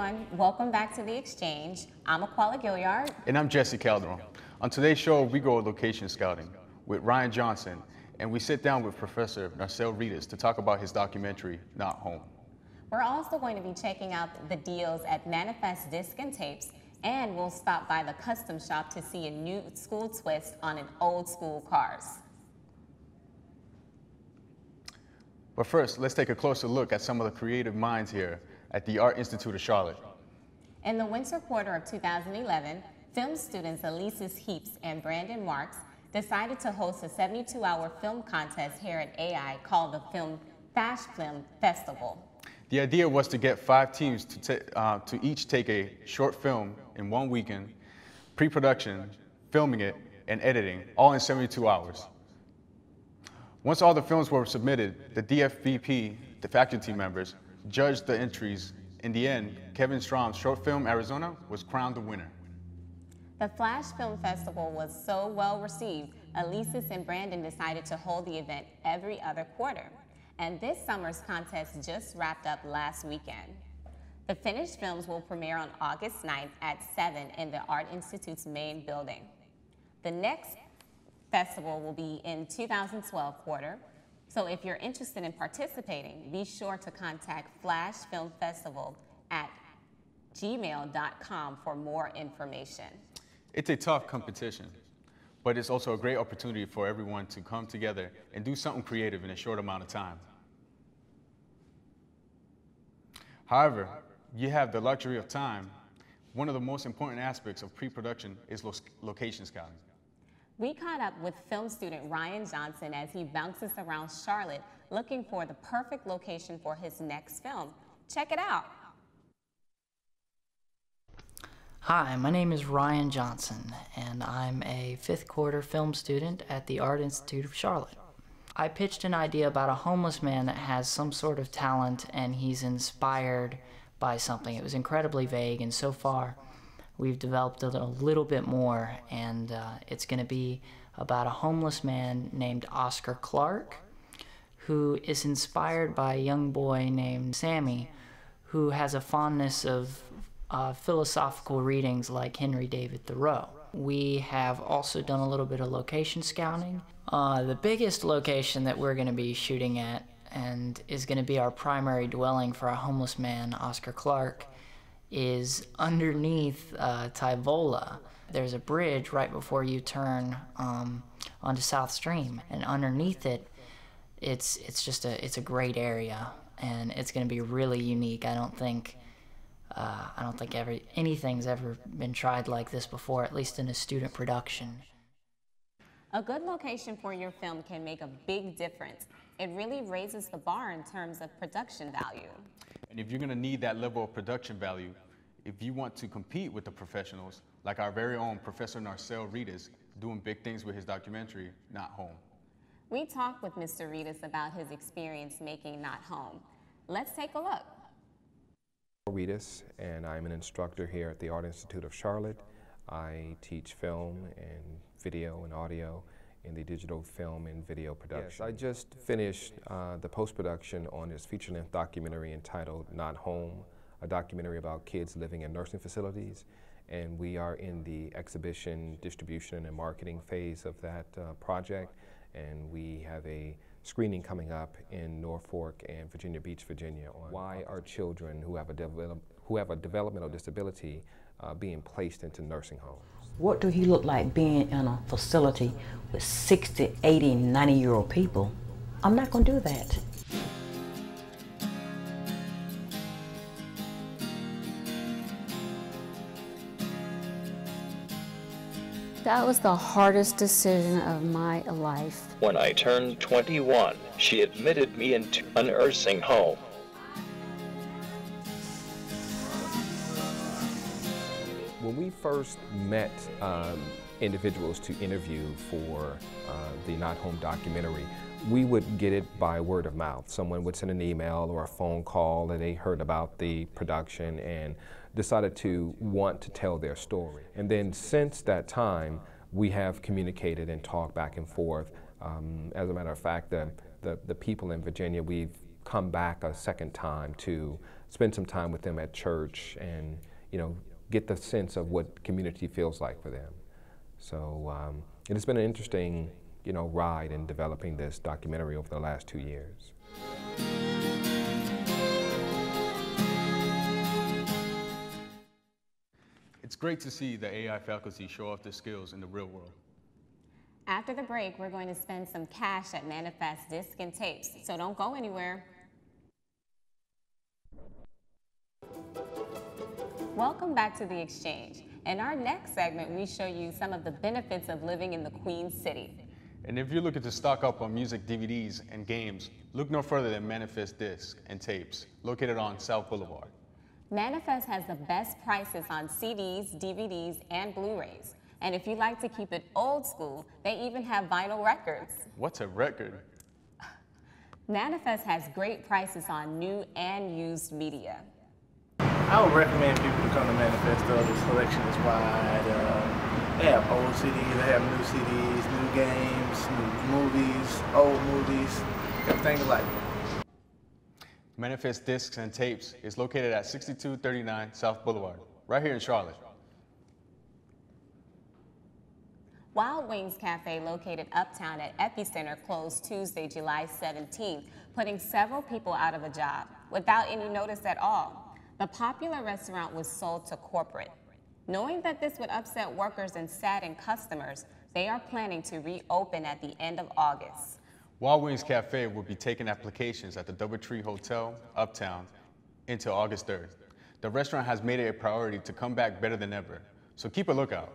everyone. Welcome back to The Exchange. I'm Aquala Gilliard. And I'm Jesse Calderon. On today's show, we go location scouting with Ryan Johnson, and we sit down with Professor Narcelle Ritas to talk about his documentary, Not Home. We're also going to be checking out the deals at Manifest Disc and Tapes, and we'll stop by the custom shop to see a new school twist on an old school cars. But first, let's take a closer look at some of the creative minds here at the Art Institute of Charlotte. In the winter quarter of 2011, film students Alesis Heaps and Brandon Marks decided to host a 72-hour film contest here at AI called the Flash Film Festival. The idea was to get 5 teams to each take a short film in 1 weekend, pre-production, filming it, and editing, all in 72 hours. Once all the films were submitted, the DFVP, the faculty members, judged the entries. In the end, Kevin Strom's short film, Arizona, was crowned the winner. The Flash Film Festival was so well received, Alesis and Brandon decided to hold the event every other quarter. And this summer's contest just wrapped up last weekend. The finished films will premiere on August 9th at 7 in the Art Institute's main building. The next festival will be in 2012 quarter. So if you're interested in participating, be sure to contact Flash Film Festival at gmail.com for more information. It's a tough competition, but it's also a great opportunity for everyone to come together and do something creative in a short amount of time. However, you have the luxury of time. One of the most important aspects of pre-production is location scouting. We caught up with film student Ryan Johnson as he bounces around Charlotte looking for the perfect location for his next film. Check it out. Hi, my name is Ryan Johnson, and I'm a 5th quarter film student at the Art Institute of Charlotte. I pitched an idea about a homeless man that has some sort of talent and he's inspired by something. It was incredibly vague, and so far we've developed a little bit more, and it's going to be about a homeless man named Oscar Clark, who is inspired by a young boy named Sammy, who has a fondness of philosophical readings like Henry David Thoreau. We have also done a little bit of location scouting. The biggest location that we're going to be shooting at, and is going to be our primary dwelling for our homeless man, Oscar Clark, is underneath Tyvola. There's a bridge right before you turn onto South Stream, and underneath it, it's a great area, and it's going to be really unique. I don't think anything's ever been tried like this before, at least in a student production. A good location for your film can make a big difference. It really raises the bar in terms of production value. And if you're going to need that level of production value, if you want to compete with the professionals, like our very own Professor Narcelle Ritas, doing big things with his documentary, Not Home. We talked with Mr. Ritas about his experience making Not Home. Let's take a look. Ritas, and I'm an instructor here at the Art Institute of Charlotte. I teach film and video and audio in the digital film and video production. Yes, I just finished the post-production on this feature-length documentary entitled Not Home, a documentary about kids living in nursing facilities, and we are in the exhibition, distribution, and marketing phase of that project, and we have a screening coming up in Norfolk and Virginia Beach, Virginia, on why are children who have a developmental disability being placed into nursing homes. What do he look like being in a facility with 60, 80, 90-year-old people? I'm not going to do that. That was the hardest decision of my life. When I turned 21, she admitted me into a nursing home. When we first met individuals to interview for the Not Home documentary, we would get it by word of mouth. Someone would send an email or a phone call and they heard about the production and decided to want to tell their story. And then since that time, we have communicated and talked back and forth. As a matter of fact, the people in Virginia, we've come back a second time to spend some time with them at church and, get the sense of what community feels like for them. So it has been an interesting, ride in developing this documentary over the last 2 years. It's great to see the AI faculty show off their skills in the real world. After the break, we're going to spend some cash at Manifest Disc and Tapes, so don't go anywhere. Welcome back to The Exchange. In our next segment, we show you some of the benefits of living in the Queen City. And if you're looking to stock up on music, DVDs, and games, look no further than Manifest Disc and Tapes, located on South Boulevard. Manifest has the best prices on CDs, DVDs, and Blu-rays. And if you like to keep it old school, they even have vinyl records. What's a record? Manifest has great prices on new and used media. I would recommend people to come to Manifest. The selection is wide. They have old CDs, they have new CDs, new games, new movies, old movies, everything you like. Manifest Discs and Tapes is located at 6239 South Boulevard, right here in Charlotte. Wild Wings Cafe, located uptown at Epicenter, closed Tuesday, July 17th, putting several people out of a job without any notice at all. The popular restaurant was sold to corporate. Knowing that this would upset workers and sadden customers, they are planning to reopen at the end of August. Wild Wings Cafe will be taking applications at the DoubleTree Hotel, Uptown, until August 3rd. The restaurant has made it a priority to come back better than ever, so keep a lookout.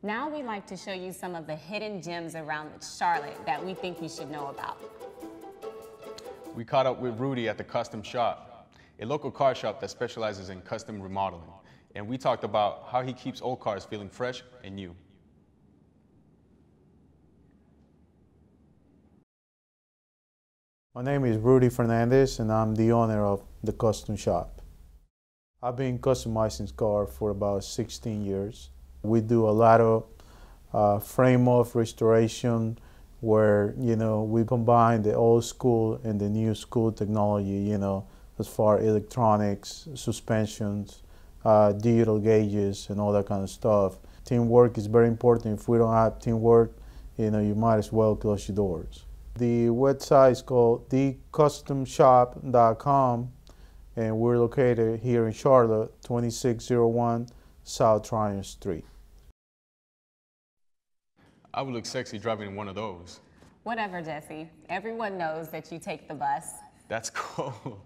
Now we'd like to show you some of the hidden gems around Charlotte that we think you should know about. We caught up with Rudy at the Custom Shop, a local car shop that specializes in custom remodeling, and we talked about how he keeps old cars feeling fresh and new. My name is Rudy Fernandez, and I'm the owner of the Custom Shop. I've been customizing cars for about 16 years. We do a lot of frame-off restoration where, we combine the old school and the new school technology, as far as electronics, suspensions, digital gauges, and all that kind of stuff. Teamwork is very important. If we don't have teamwork, you might as well close your doors. The website is called thecustomshop.com, and we're located here in Charlotte, 2601 South Tryon Street. I would look sexy driving one of those. Whatever, Jesse. Everyone knows that you take the bus. That's cool.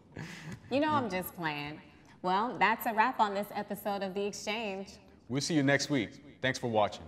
I'm just playing. Well, that's a wrap on this episode of The Exchange. We'll see you next week. Thanks for watching.